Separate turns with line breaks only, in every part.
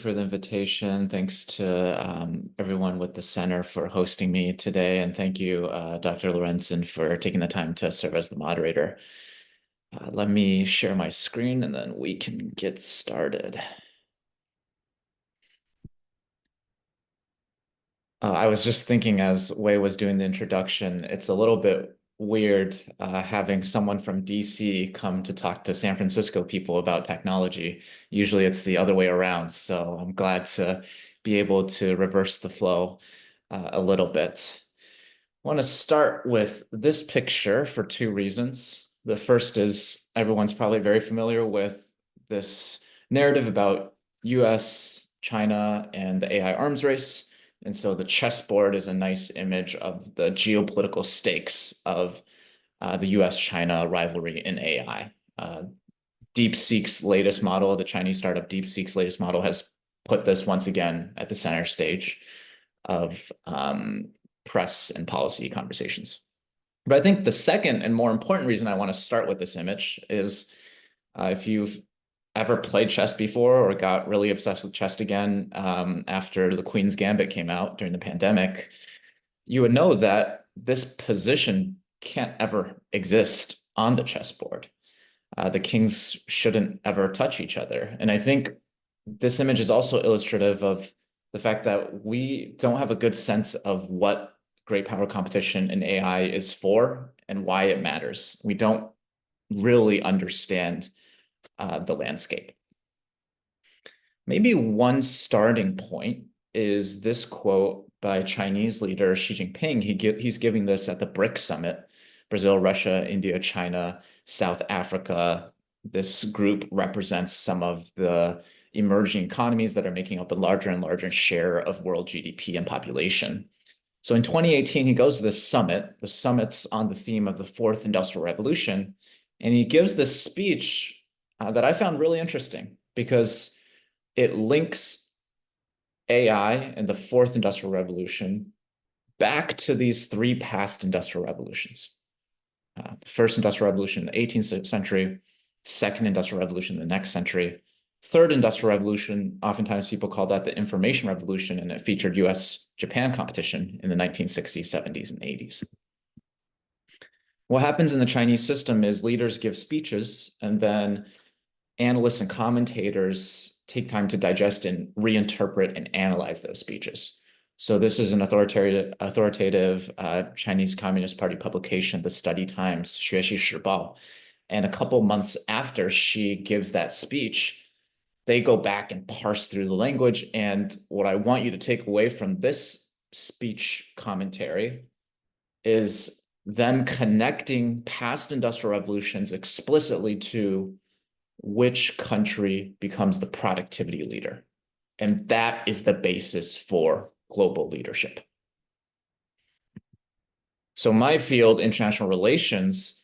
for the invitation. Thanks to everyone with the center for hosting me today. And thank you, Dr. Lorenzen, for taking the time to serve as the moderator. Let me share my screen and then we can get started. I was just thinking as Wei was doing the introduction, it's a little bit weird having someone from DC come to talk to San Francisco people about technology. Usually it's the other way around. So I'm glad to be able to reverse the flow a little bit. I want to start with this picture for two reasons. The first is everyone's probably very familiar with this narrative about US, China, and the AI arms race. And so the chessboard is a nice image of the geopolitical stakes of the US China rivalry in AI. DeepSeek's latest model, the Chinese startup DeepSeek's latest model, has put this once again at the center stage of press and policy conversations. But I think the second and more important reason I want to start with this image is if you've ever played chess before or got really obsessed with chess again after the Queen's Gambit came out during the pandemic, you would know that this position can't ever exist on the chessboard. The kings shouldn't ever touch each other. And I think this image is also illustrative of the fact that we don't have a good sense of what great power competition in AI is for and why it matters. We don't really understand the landscape. Maybe one starting point is this quote by Chinese leader Xi Jinping. He's giving this at the BRICS summit, Brazil, Russia, India, China, South Africa. This group represents some of the emerging economies that are making up a larger and larger share of world GDP and population. So in 2018, he goes to this summit. The summit's on the theme of the fourth industrial revolution. And he gives this speech that I found really interesting because it links AI and the fourth industrial revolution back to these three past industrial revolutions. The first industrial revolution in the 18th century, second industrial revolution in the next century, third industrial revolution, oftentimes people call that the information revolution, and it featured US-Japan competition in the 1960s, 70s, and 80s. What happens in the Chinese system is leaders give speeches and then analysts and commentators take time to digest and reinterpret and analyze those speeches. So this is an authoritative Chinese Communist Party publication, the Study Times, 学习时报. And a couple months after she gives that speech, they go back and parse through the language. And what I want you to take away from this speech commentary is them connecting past industrial revolutions explicitly to which country becomes the productivity leader. And that is the basis for global leadership. So my field, international relations,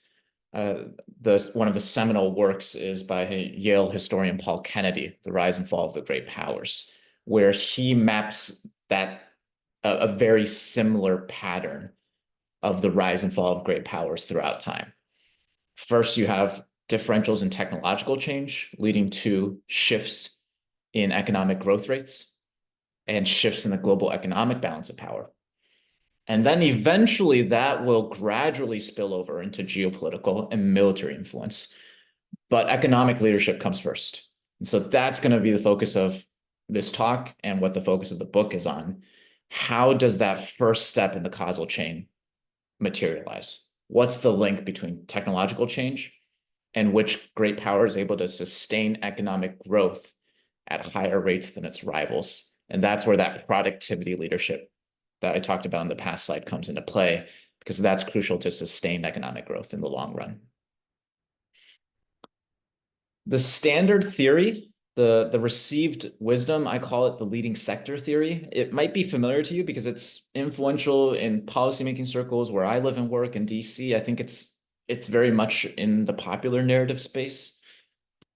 one of the seminal works is by Yale historian Paul Kennedy, The Rise and Fall of the Great Powers, where he maps that a very similar pattern of the rise and fall of great powers throughout time. First, you have differentials in technological change leading to shifts in economic growth rates and shifts in the global economic balance of power. And then eventually that will gradually spill over into geopolitical and military influence. But economic leadership comes first. And so that's going to be the focus of this talk and what the focus of the book is on. How does that first step in the causal chain materialize? What's the link between technological change and which great power is able to sustain economic growth at higher rates than its rivals? And that's where that productivity leadership that I talked about in the past slide comes into play, because that's crucial to sustain economic growth in the long run. The standard theory, the received wisdom, I call it the leading sector theory. It might be familiar to you because it's influential in policymaking circles where I live and work in DC. I think it's very much in the popular narrative space.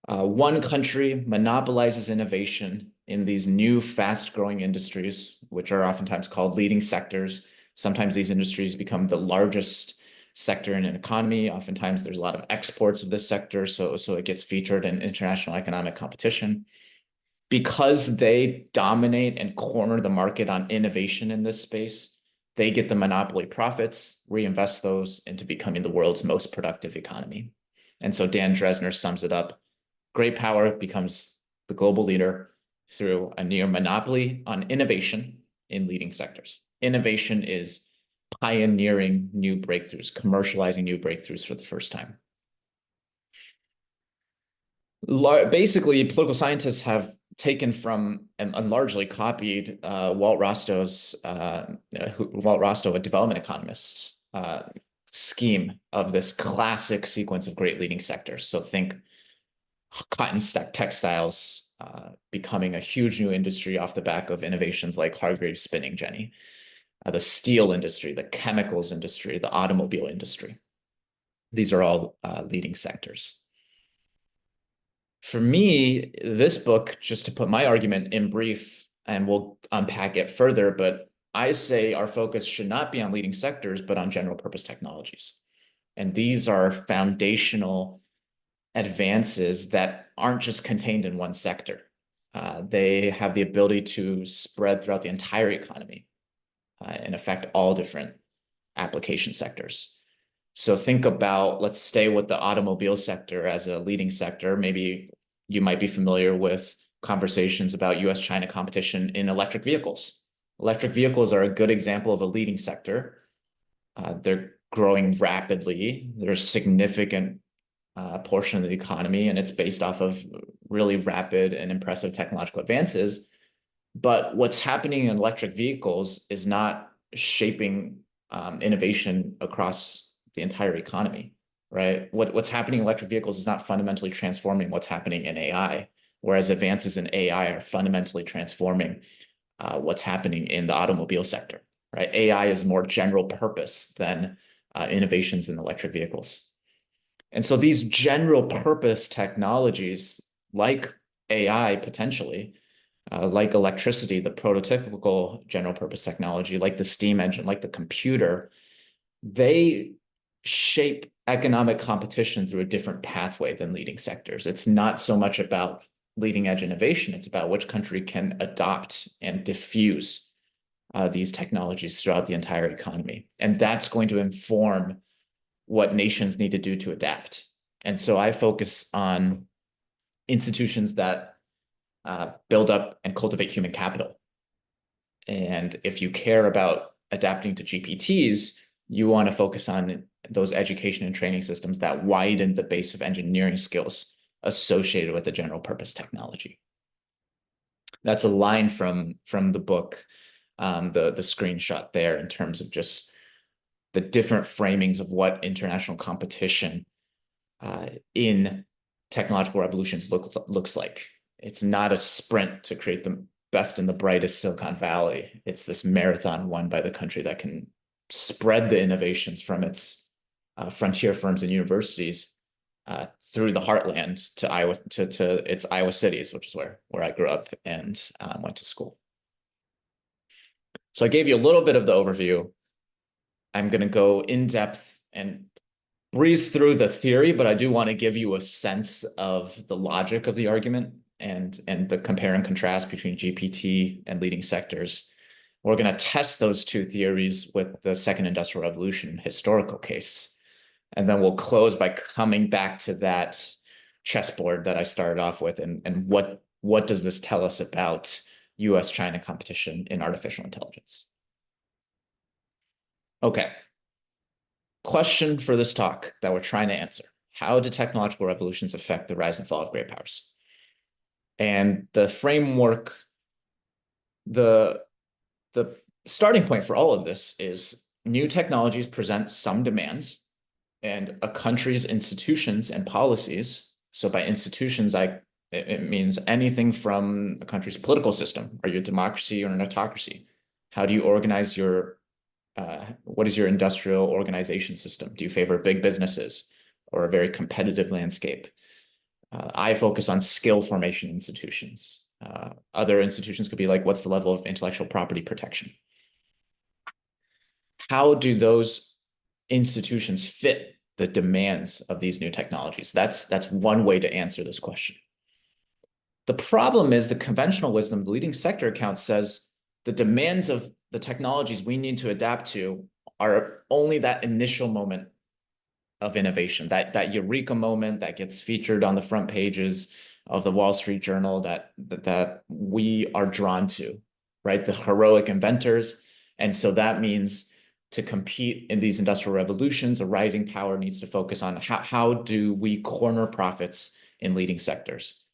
One country monopolizes innovation in these new fast-growing industries, which are oftentimes called leading sectors. Sometimes these industries become the largest sector in an economy. Oftentimes there's a lot of exports of this sector, so it gets featured in international economic competition. because they dominate and corner the market on innovation in this space, they get the monopoly profits, reinvest those into becoming the world's most productive economy. And so Dan Dresner sums it up. Great power becomes the global leader through a near monopoly on innovation in leading sectors. Innovation is pioneering new breakthroughs, commercializing new breakthroughs for the first time. Basically, political scientists have taken from and largely copied Walt Rostow, a development economist, scheme of this classic sequence of great leading sectors. So think cotton textiles becoming a huge new industry off the back of innovations like Hargreaves spinning jenny, the steel industry, the chemicals industry, the automobile industry. These are all leading sectors. For me, this book, just to put my argument in brief, and we'll unpack it further, but I say our focus should not be on leading sectors, but on general purpose technologies. And these are foundational advances that aren't just contained in one sector. They have the ability to spread throughout the entire economy and affect all different application sectors. So think about, let's stay with the automobile sector as a leading sector. Maybe you might be familiar with conversations about U.S. China competition in electric vehicles. Electric vehicles are a good example of a leading sector. They're growing rapidly. There's significant portion of the economy, and it's based off of really rapid and impressive technological advances. But what's happening in electric vehicles is not shaping innovation across the entire economy, right? What's happening in electric vehicles is not fundamentally transforming what's happening in AI, whereas advances in AI are fundamentally transforming what's happening in the automobile sector, right? AI is more general purpose than innovations in electric vehicles. And so these general purpose technologies, like AI potentially, like electricity, the prototypical general purpose technology, like the steam engine, like the computer, they shape economic competition through a different pathway than leading sectors. It's not so much about leading edge innovation. It's about which country can adopt and diffuse these technologies throughout the entire economy. And that's going to inform what nations need to do to adapt. And so I focus on institutions that build up and cultivate human capital. And if you care about adapting to GPTs, you want to focus on those education and training systems that widen the base of engineering skills associated with the general purpose technology. That's a line from the book, the screenshot there, in terms of just the different framings of what international competition in technological revolutions looks like. It's not a sprint to create the best and the brightest Silicon Valley. It's this marathon won by the country that can spread the innovations from its frontier firms and universities through the heartland to Iowa, to its Iowa cities, which is where I grew up and went to school. So I gave you a little bit of the overview. I'm going to go in depth and breeze through the theory, but I do want to give you a sense of the logic of the argument and the compare and contrast between GPT and leading sectors. We're going to test those two theories with the Second Industrial Revolution historical case. And then we'll close by coming back to that chessboard that I started off with, and what does this tell us about U.S. China competition in artificial intelligence? Okay. Question for this talk that we're trying to answer. How do technological revolutions affect the rise and fall of great powers? And the framework, the starting point for all of this is new technologies present some demands, and a country's institutions and policies. So by institutions, it means anything from a country's political system. Are you a democracy or an autocracy? How do you organize your what is your industrial organization system? Do you favor big businesses or a very competitive landscape? I focus on skill formation institutions. Other institutions could be like, what's the level of intellectual property protection? How do those institutions fit the demands of these new technologies? That's one way to answer this question. The problem is the conventional wisdom, the leading sector account says the demands of the technologies we need to adapt to are only that initial moment of innovation, that eureka moment that gets featured on the front pages of the Wall Street Journal that we are drawn to, right? The heroic inventors. And so that means to compete in these industrial revolutions, a rising power needs to focus on how do we corner profits in leading sectors.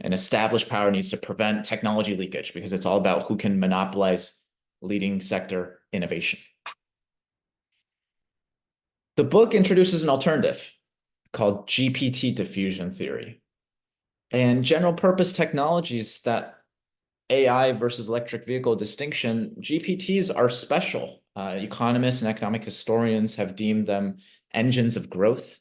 And established power needs to prevent technology leakage because it's all about who can monopolize leading sector innovation. The book introduces an alternative called GPT diffusion theory. And general purpose technologies, that AI versus electric vehicle distinction, GPTs are special. Economists and economic historians have deemed them engines of growth.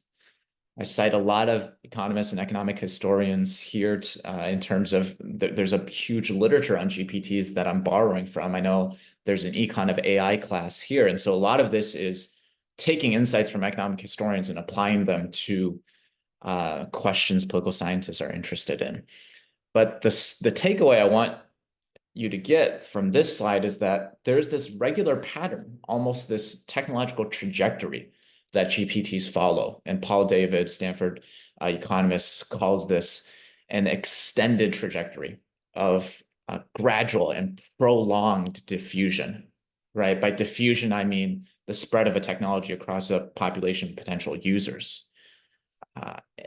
I cite a lot of economists and economic historians here in terms of there's a huge literature on GPTs that I'm borrowing from. I know there's an econ of AI class here. And so a lot of this is taking insights from economic historians and applying them to questions political scientists are interested in. But the takeaway I want you to get from this slide is that there's this regular pattern, almost this technological trajectory that GPTs follow. And Paul David, Stanford economist, calls this an extended trajectory of gradual and prolonged diffusion, right? By diffusion, I mean the spread of a technology across a population of potential users.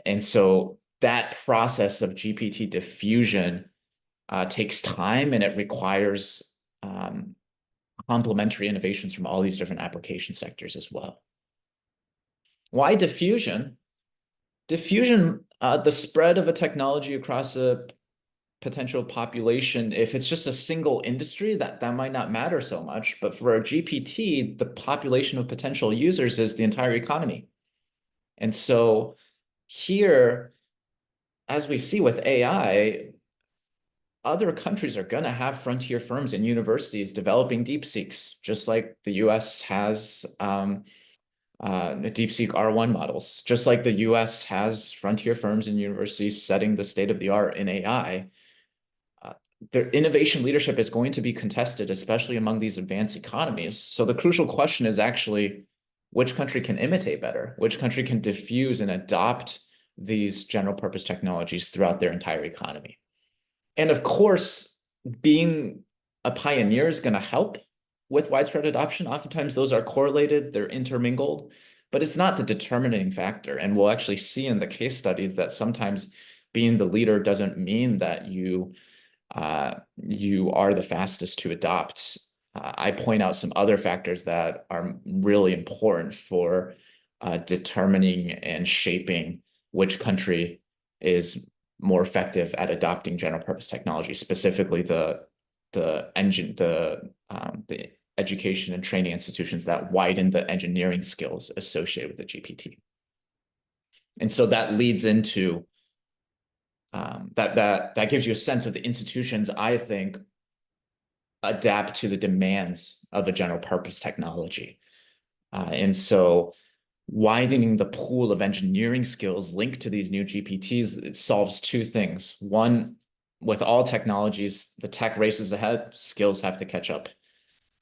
And so that process of GPT diffusion takes time, and it requires complementary innovations from all these different application sectors as well. Why diffusion? Diffusion, the spread of a technology across a potential population, if it's just a single industry, that might not matter so much. But for a GPT, the population of potential users is the entire economy. And so here, as we see with AI, other countries are going to have frontier firms and universities developing DeepSeeks, just like the US has DeepSeek R1 models, just like the US has frontier firms and universities setting the state of the art in AI. Their innovation leadership is going to be contested, especially among these advanced economies. So the crucial question is actually, which country can imitate better? Which country can diffuse and adopt these general purpose technologies throughout their entire economy? And of course, being a pioneer is going to help with widespread adoption. Oftentimes those are correlated, they're intermingled, but it's not the determining factor. And we'll actually see in the case studies that sometimes being the leader doesn't mean that you are the fastest to adopt. I point out some other factors that are really important for determining and shaping which country is more effective at adopting general purpose technology, specifically the education and training institutions that widen the engineering skills associated with the GPT. And so that leads into that gives you a sense of the institutions, I think, adapt to the demands of a general purpose technology. And so widening the pool of engineering skills linked to these new GPTs, it solves two things. One, with all technologies, the tech races ahead, skills have to catch up.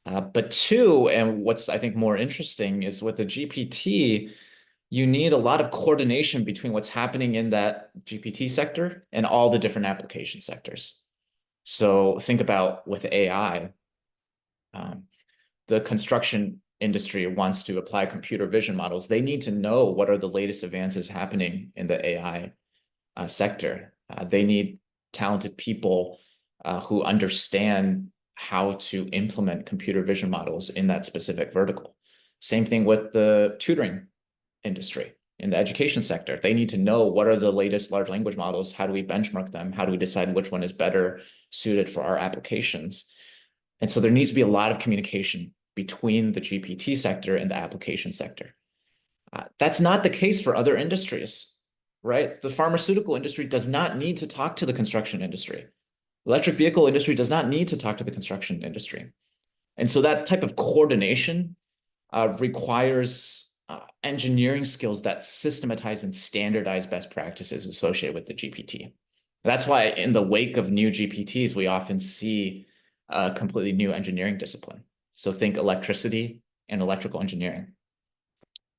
But two, and what's I think more interesting, is with the GPT, you need a lot of coordination between what's happening in that GPT sector and all the different application sectors. So think about with AI, the construction industry wants to apply computer vision models. They need to know what are the latest advances happening in the AI sector. They need talented people who understand how to implement computer vision models in that specific vertical. Same thing with the tutoring industry in the education sector. They need to know what are the latest large language models, how do we benchmark them, how do we decide which one is better suited for our applications. And so there needs to be a lot of communication between the GPT sector and the application sector. That's not the case for other industries, right? The pharmaceutical industry does not need to talk to the construction industry. Electric vehicle industry does not need to talk to the construction industry. And so that type of coordination requires engineering skills that systematize and standardize best practices associated with the GPT. That's why in the wake of new GPTs, we often see a completely new engineering discipline. So think electricity and electrical engineering.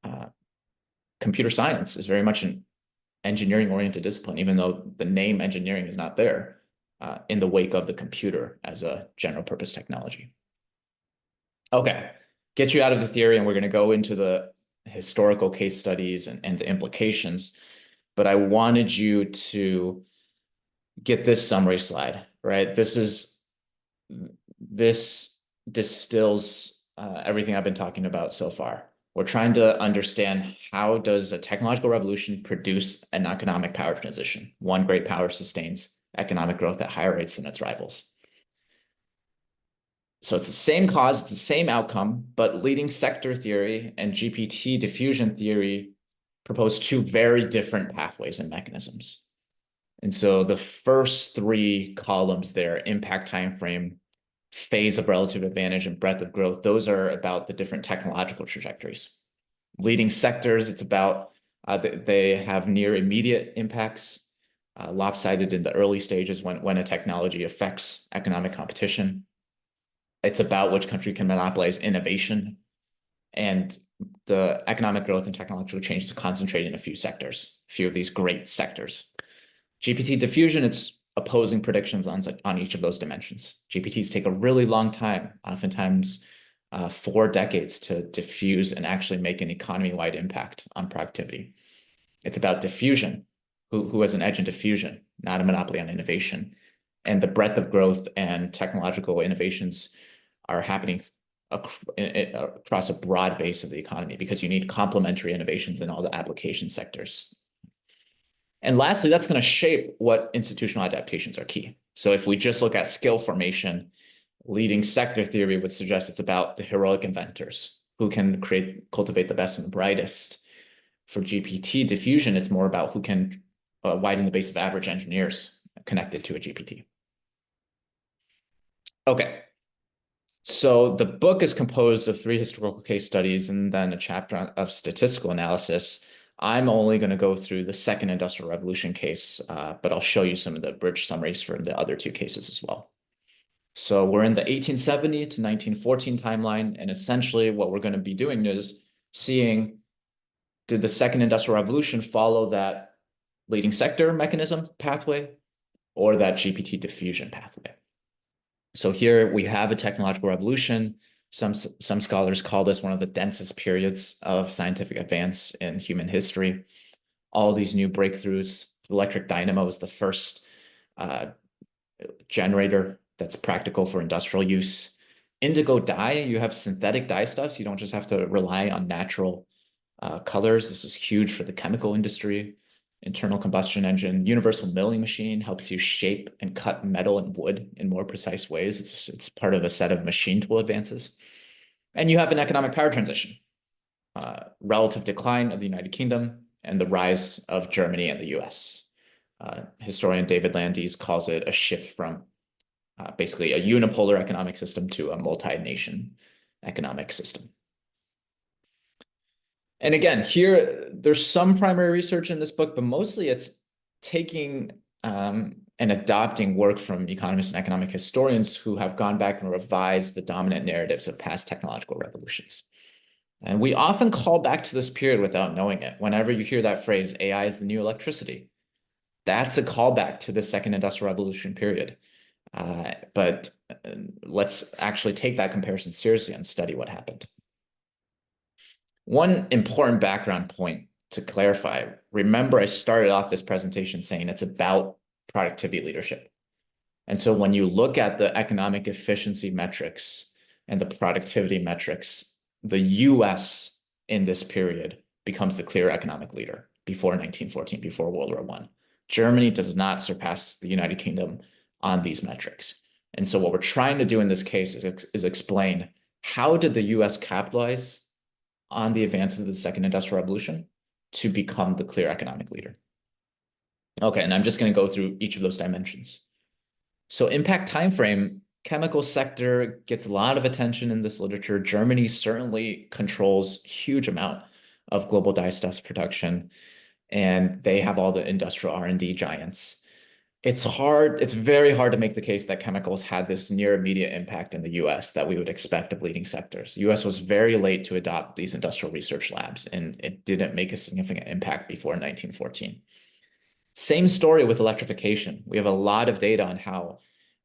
Uh, Computer science is very much an engineering-oriented discipline, even though the name engineering is not there in the wake of the computer as a general purpose technology. Okay, get you out of the theory, and we're going to go into the historical case studies and the implications. But I wanted you to get this summary slide, right? This distills everything I've been talking about so far. We're trying to understand, how does a technological revolution produce an economic power transition? One great power sustains economic growth at higher rates than its rivals. So it's the same cause, it's the same outcome, but leading sector theory and GPT diffusion theory propose two very different pathways and mechanisms. And so the first three columns there, impact timeframe, phase of relative advantage, and breadth of growth, those are about the different technological trajectories. Leading sectors, it's about they have near immediate impacts, lopsided in the early stages when a technology affects economic competition. It's about which country can monopolize innovation, and the economic growth and technological change is concentrated in a few sectors, a few of these great sectors. GPT diffusion, it's opposing predictions on each of those dimensions. GPTs take a really long time, oftentimes 4 decades, to diffuse and actually make an economy-wide impact on productivity. It's about diffusion, who has an edge in diffusion, not a monopoly on innovation. And the breadth of growth and technological innovations are happening across a broad base of the economy, because you need complementary innovations in all the application sectors. And lastly, that's going to shape what institutional adaptations are key. So if we just look at skill formation, leading sector theory would suggest it's about the heroic inventors who can cultivate the best and the brightest. For GPT diffusion, it's more about who can widen the base of average engineers connected to a GPT. Okay. So the book is composed of 3 historical case studies and then a chapter of statistical analysis. I'm only going to go through the second industrial revolution case, but I'll show you some of the bridge summaries for the other 2 cases as well. So we're in the 1870 to 1914 timeline, and essentially what we're going to be doing is seeing, did the second industrial revolution follow that leading sector mechanism pathway or that GPT diffusion pathway? So here we have a technological revolution. Some scholars call this one of the densest periods of scientific advance in human history. All these new breakthroughs. The electric dynamo is the first generator that's practical for industrial use. Indigo dye, you have synthetic dye stuffs. You don't just have to rely on natural colors. This is huge for the chemical industry. Internal combustion engine, universal milling machine helps you shape and cut metal and wood in more precise ways. It's part of a set of machine tool advances. And you have an economic power transition, relative decline of the United Kingdom and the rise of Germany and the US. Historian David Landis calls it a shift from basically a unipolar economic system to a multi-nation economic system. And again, here, there's some primary research in this book, but mostly it's taking and adopting work from economists and economic historians who have gone back and revised the dominant narratives of past technological revolutions. And we often call back to this period without knowing it. Whenever you hear that phrase, AI is the new electricity, that's a callback to the second industrial revolution period. But let's actually take that comparison seriously and study what happened. One important background point to clarify, remember I started off this presentation saying it's about productivity leadership. And so when you look at the economic efficiency metrics and the productivity metrics, the US in this period becomes the clear economic leader before 1914, before World War I. Germany does not surpass the United Kingdom on these metrics. And so what we're trying to do in this case is explain, how did the US capitalize on the advances of the second industrial revolution to become the clear economic leader? Okay, and I'm just going to go through each of those dimensions. So impact timeframe, chemical sector gets a lot of attention in this literature. Germany certainly controls a huge amount of global dyestuffs production, and they have all the industrial R&D giants. It's very hard to make the case that chemicals had this near immediate impact in the US that we would expect of leading sectors. US was very late to adopt these industrial research labs, and it didn't make a significant impact before 1914. Same story with electrification. We have a lot of data on how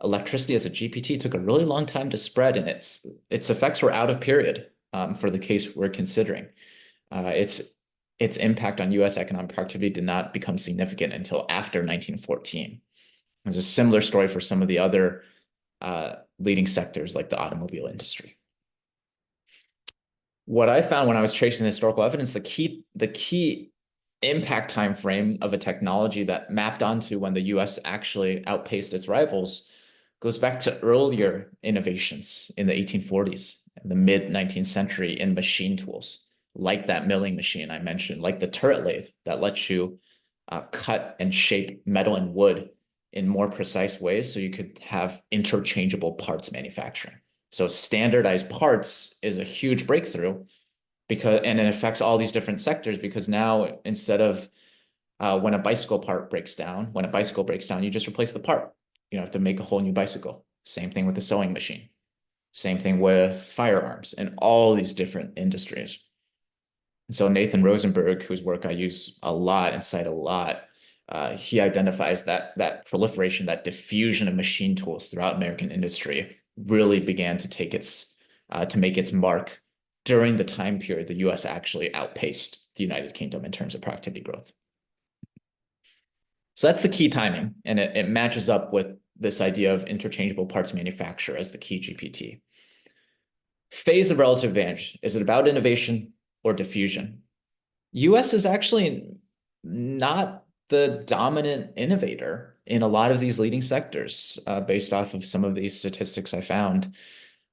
electricity as a GPT took a really long time to spread, and its effects were out of period for the case we're considering. Its impact on U.S. economic productivity did not become significant until after 1914. There's a similar story for some of the other leading sectors like the automobile industry. What I found when I was tracing the historical evidence, the key impact time frame of a technology that mapped onto when the US actually outpaced its rivals goes back to earlier innovations in the 1840s and the mid 19th century in machine tools, like that milling machine I mentioned, like the turret lathe that lets you cut and shape metal and wood in more precise ways so you could have interchangeable parts manufacturing. So standardized parts is a huge breakthrough and it affects all these different sectors because now instead of when a bicycle breaks down, you just replace the part. You don't have to make a whole new bicycle. Same thing with the sewing machine. Same thing with firearms and all these different industries. So Nathan Rosenberg, whose work I use a lot and cite a lot, he identifies that proliferation, that diffusion of machine tools throughout American industry really began to make its mark during the time period the US actually outpaced the United Kingdom in terms of productivity growth. So that's the key timing, and it matches up with this idea of interchangeable parts manufacture as the key GPT. Phase of relative advantage. Is it about innovation or diffusion? US is actually not the dominant innovator in a lot of these leading sectors based off of some of these statistics I found.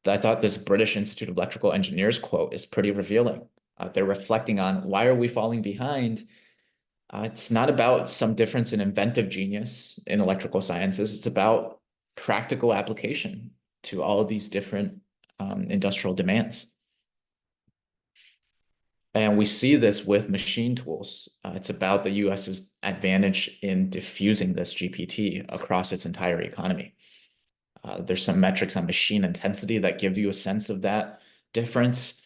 I thought this British Institute of Electrical Engineers quote is pretty revealing. They're reflecting on why are we falling behind? It's not about some difference in inventive genius in electrical sciences. It's about practical application to all of these different industrial demands. And we see this with machine tools. It's about the US's advantage in diffusing this GPT across its entire economy. There's some metrics on machine intensity that give you a sense of that difference.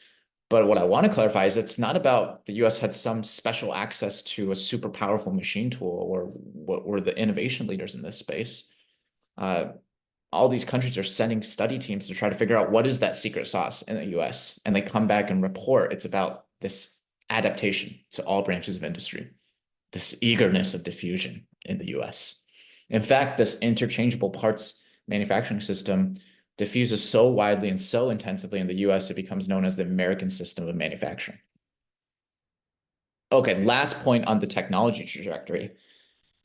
But what I want to clarify is it's not about the US had some special access to a super powerful machine tool or what were the innovation leaders in this space. All these countries are sending study teams to try to figure out what is that secret sauce in the US. And they come back and report it's about this adaptation to all branches of industry, this eagerness of diffusion in the US. In fact, this interchangeable parts manufacturing system diffuses so widely and so intensively in the US, it becomes known as the American system of manufacturing. Okay, last point on the technology trajectory.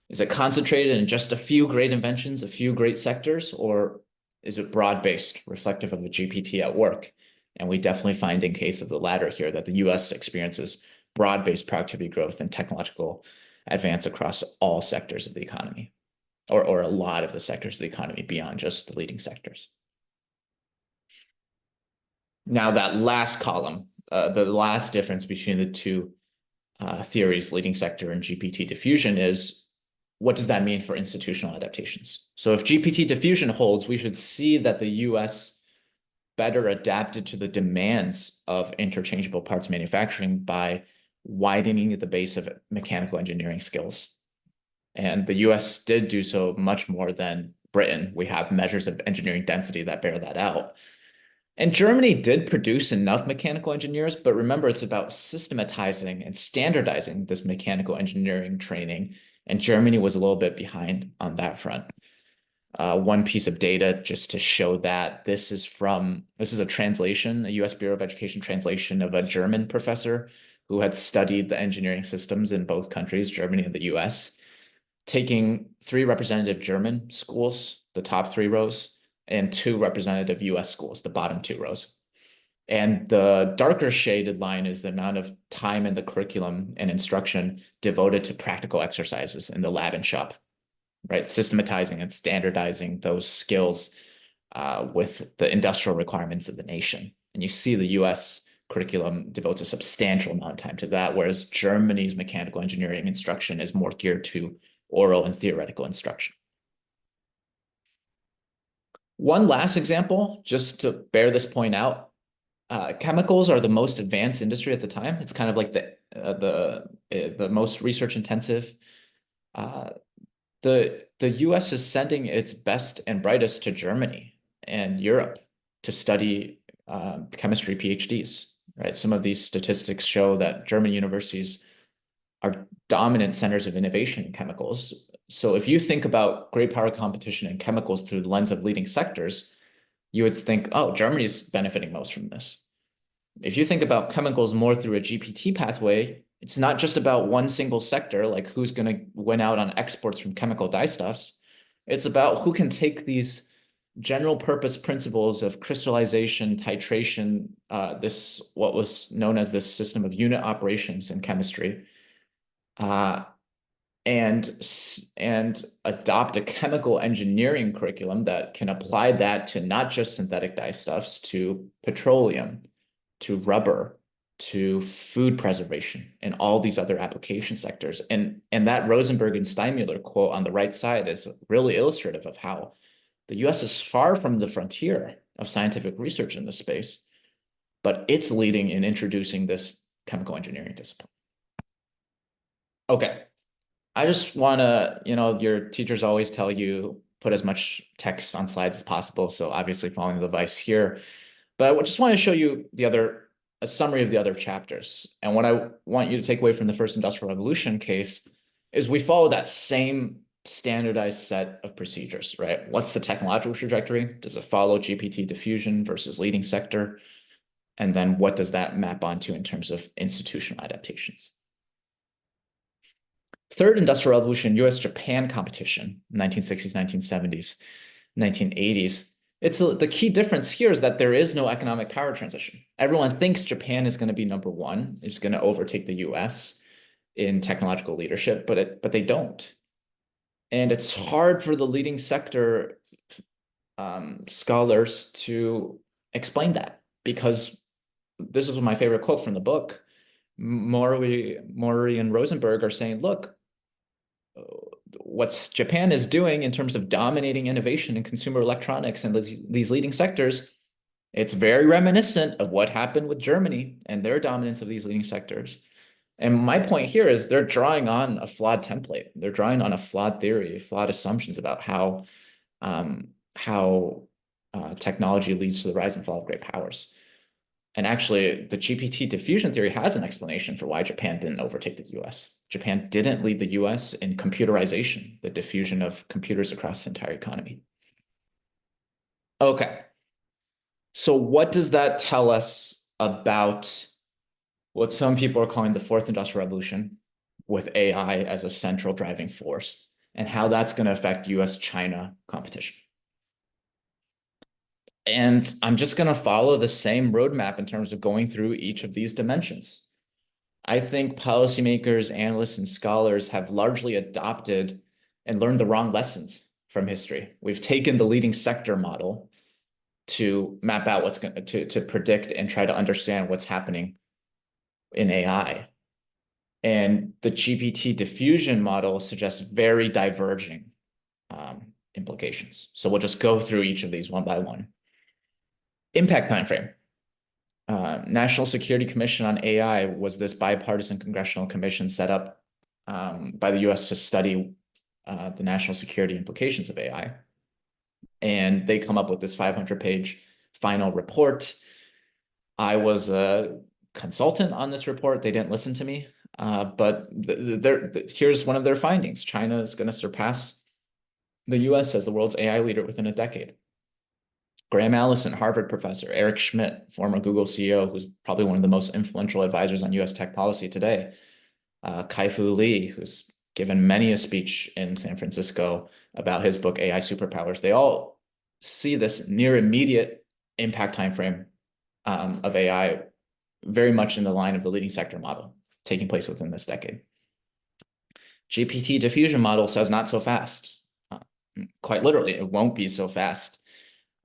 Is it concentrated in just a few great inventions, a few great sectors, or is it broad-based, reflective of a GPT at work? And we definitely find in case of the latter here that the US experiences broad-based productivity growth and technological advance across all sectors of the economy. Or a lot of the sectors of the economy beyond just the leading sectors. Now that last column, the last difference between the two theories, leading sector and GPT diffusion, is what does that mean for institutional adaptations? So if GPT diffusion holds, we should see that the US better adapted to the demands of interchangeable parts manufacturing by widening the base of mechanical engineering skills. And the US did do so much more than Britain. We have measures of engineering density that bear that out. And Germany did produce enough mechanical engineers, but remember, it's about systematizing and standardizing this mechanical engineering training. And Germany was a little bit behind on that front. One piece of data just to show that this is a translation, a US Bureau of Education translation of a German professor who had studied the engineering systems in both countries, Germany and the US, taking 3 representative German schools, the top 3 rows, and 2 representative US schools, the bottom 2 rows. And the darker shaded line is the amount of time in the curriculum and instruction devoted to practical exercises in the lab and shop, right? Systematizing and standardizing those skills with the industrial requirements of the nation. And you see the US curriculum devotes a substantial amount of time to that, whereas Germany's mechanical engineering instruction is more geared to oral and theoretical instruction. One last example, just to bear this point out, chemicals are the most advanced industry at the time. It's kind of like the most research intensive. Uh, the U.S. is sending its best and brightest to Germany and Europe to study chemistry PhDs, right? Some of these statistics show that German universities are dominant centers of innovation in chemicals. So if you think about great power competition in chemicals through the lens of leading sectors, you would think, oh, Germany's benefiting most from this. If you think about chemicals more through a GPT pathway, it's not just about one single sector, like who's going to win out on exports from chemical dyestuffs. It's about who can take these general purpose principles of crystallization, titration, this what was known as this system of unit operations in chemistry, uh, and adopt a chemical engineering curriculum that can apply that to not just synthetic dyestuffs, to petroleum, to rubber, to food preservation, and all these other application sectors. And that Rosenberg and Steinmuller quote on the right side is really illustrative of how the US is far from the frontier of scientific research in this space, but it's leading in introducing this chemical engineering discipline. Okay. I just want to, your teachers always tell you put as much text on slides as possible. So obviously following the advice here, but I just want to show you a summary of the other chapters. And what I want you to take away from the first industrial revolution case is we follow that same standardized set of procedures, right? What's the technological trajectory? Does it follow GPT diffusion versus leading sector? And then what does that map onto in terms of institutional adaptations? Third industrial revolution, U.S.-Japan competition, 1960s, 1970s, 1980s. The key difference here is that there is no economic power transition. Everyone thinks Japan is going to be number one, is going to overtake the U.S. in technological leadership, but they don't. And it's hard for the leading sector scholars to explain that, because this is my favorite quote from the book. Mori and Rosenberg are saying, look, what Japan is doing in terms of dominating innovation in consumer electronics and these leading sectors, it's very reminiscent of what happened with Germany and their dominance of these leading sectors. And my point here is they're drawing on a flawed template. They're drawing on a flawed theory, flawed assumptions about how technology leads to the rise and fall of great powers. And actually, the GPT diffusion theory has an explanation for why Japan didn't overtake the US. Japan didn't lead the US in computerization, the diffusion of computers across the entire economy. Okay. So what does that tell us about what some people are calling the fourth industrial revolution, with AI as a central driving force, and how that's going to affect US-China competition? And I'm just going to follow the same roadmap in terms of going through each of these dimensions. I think policymakers, analysts, and scholars have largely adopted and learned the wrong lessons from history. We've taken the leading sector model to map out what's going to predict and try to understand what's happening in AI. And the GPT diffusion model suggests very diverging implications. So we'll just go through each of these one by one. Impact timeframe. National Security Commission on AI was this bipartisan congressional commission set up by the US to study the national security implications of AI. And they come up with this 500-page final report. I was a consultant on this report. They didn't listen to me, but here's one of their findings. China is going to surpass the US as the world's AI leader within a decade. Graham Allison, Harvard professor, Eric Schmidt, former Google CEO, who's probably one of the most influential advisors on US tech policy today, Kai-Fu Lee, who's given many a speech in San Francisco about his book, AI Superpowers. They all see this near immediate impact timeframe of AI very much in the line of the leading sector model taking place within this decade. GPT diffusion model says not so fast. Quite literally, it won't be so fast.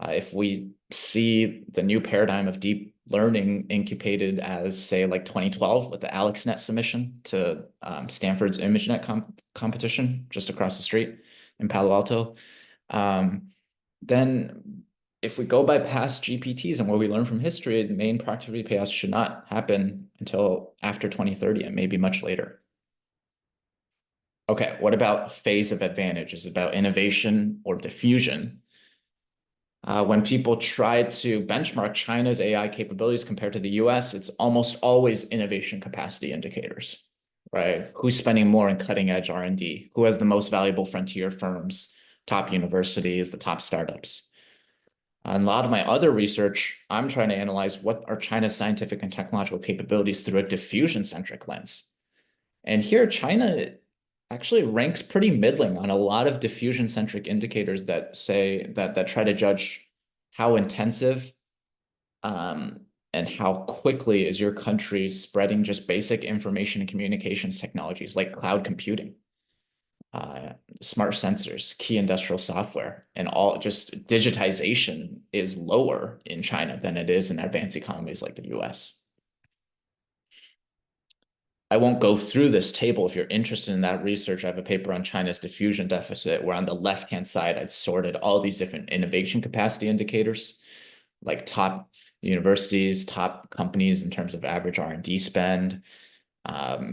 If we see the new paradigm of deep learning incubated as, say, like 2012 with the AlexNet submission to Stanford's ImageNet competition just across the street in Palo Alto, then if we go by past GPTs and what we learn from history, the main productivity payouts should not happen until after 2030 and maybe much later. Okay, what about phase of advantage? Is it about innovation or diffusion? When people try to benchmark China's AI capabilities compared to the US, it's almost always innovation capacity indicators, right? Who's spending more in cutting edge R&D? Who has the most valuable frontier firms, top universities, the top startups? And a lot of my other research, I'm trying to analyze what are China's scientific and technological capabilities through a diffusion-centric lens. And here, China actually ranks pretty middling on a lot of diffusion-centric indicators that say that try to judge how intensive and how quickly is your country spreading just basic information and communications technologies like cloud computing, smart sensors, key industrial software, and all just digitization is lower in China than it is in advanced economies like the US. I won't go through this table. If you're interested in that research, I have a paper on China's diffusion deficit, where on the left-hand side, I'd sorted all these different innovation capacity indicators, like top universities, top companies in terms of average R&D spend,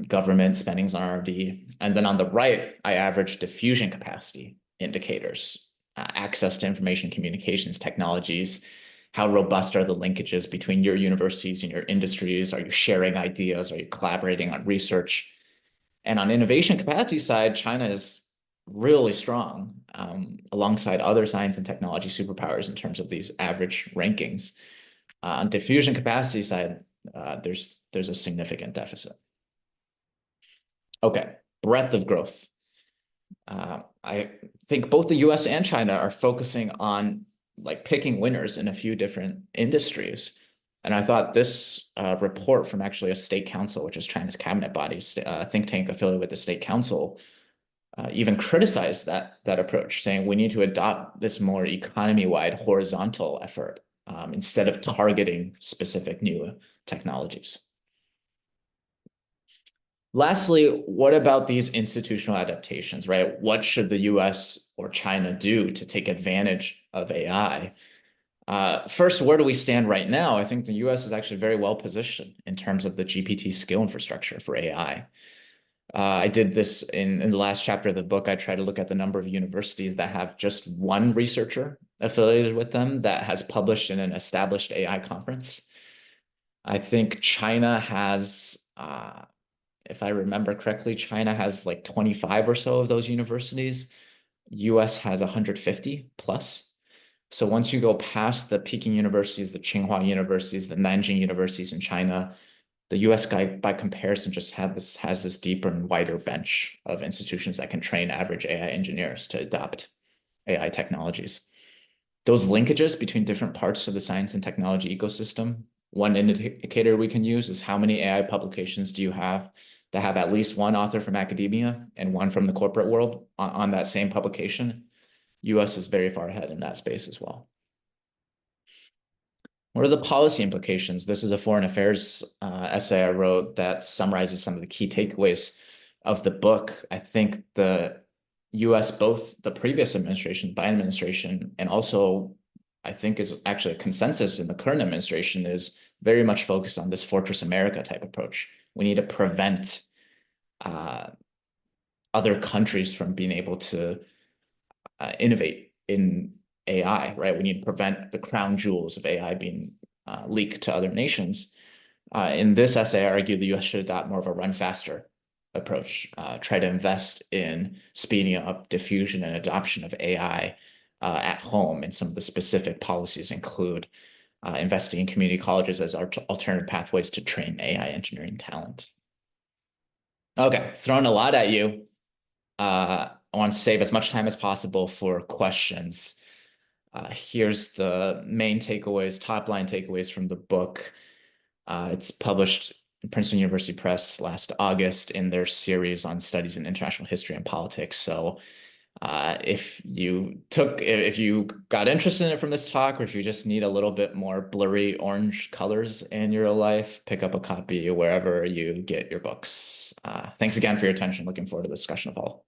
government spendings on R&D. And then on the right, I averaged diffusion capacity indicators, access to information communications technologies. How robust are the linkages between your universities and your industries? Are you sharing ideas? Are you collaborating on research? And on innovation capacity side, China is really strong alongside other science and technology superpowers in terms of these average rankings. On diffusion capacity side, there's a significant deficit. Okay, breadth of growth. I think both the US and China are focusing on like picking winners in a few different industries. And I thought this report from actually a state council, which is China's cabinet body, think tank affiliated with the state council, even criticized that approach, saying we need to adopt this more economy-wide horizontal effort instead of targeting specific new technologies. Lastly, what about these institutional adaptations, right? What should the US or China do to take advantage of AI? First, where do we stand right now? I think the US is actually very well positioned in terms of the GPT skill infrastructure for AI. I did this in the last chapter of the book. I tried to look at the number of universities that have just one researcher affiliated with them that has published in an established AI conference. I think China has, if I remember correctly, China has like 25 or so of those universities. US has 150 plus. So once you go past the Peking universities, the Tsinghua universities, the Nanjing universities in China, the US guy, by comparison, just has this deeper and wider bench of institutions that can train average AI engineers to adopt AI technologies. Those linkages between different parts of the science and technology ecosystem, one indicator we can use is how many AI publications do you have that have at least one author from academia and one from the corporate world on that same publication. US is very far ahead in that space as well. What are the policy implications? This is a foreign affairs essay I wrote that summarizes some of the key takeaways of the book. I think the US, both the previous administration, Biden administration, and also I think is actually a consensus in the current administration, is very much focused on this Fortress America type approach. We need to prevent other countries from being able to innovate in AI, right? We need to prevent the crown jewels of AI being leaked to other nations. In this essay, I argue the US should adopt more of a run faster approach, try to invest in speeding up diffusion and adoption of AI at home. And some of the specific policies include investing in community colleges as alternative pathways to train AI engineering talent. Okay, throwing a lot at you. I want to save as much time as possible for questions. Here's the main takeaways, top line takeaways from the book. It's published in Princeton University Press last August in their series on studies in international history and politics. So if you got interested in it from this talk, or if you just need a little bit more blurry orange colors in your life, pick up a copy wherever you get your books. Thanks again for your attention. Looking forward to the discussion of all.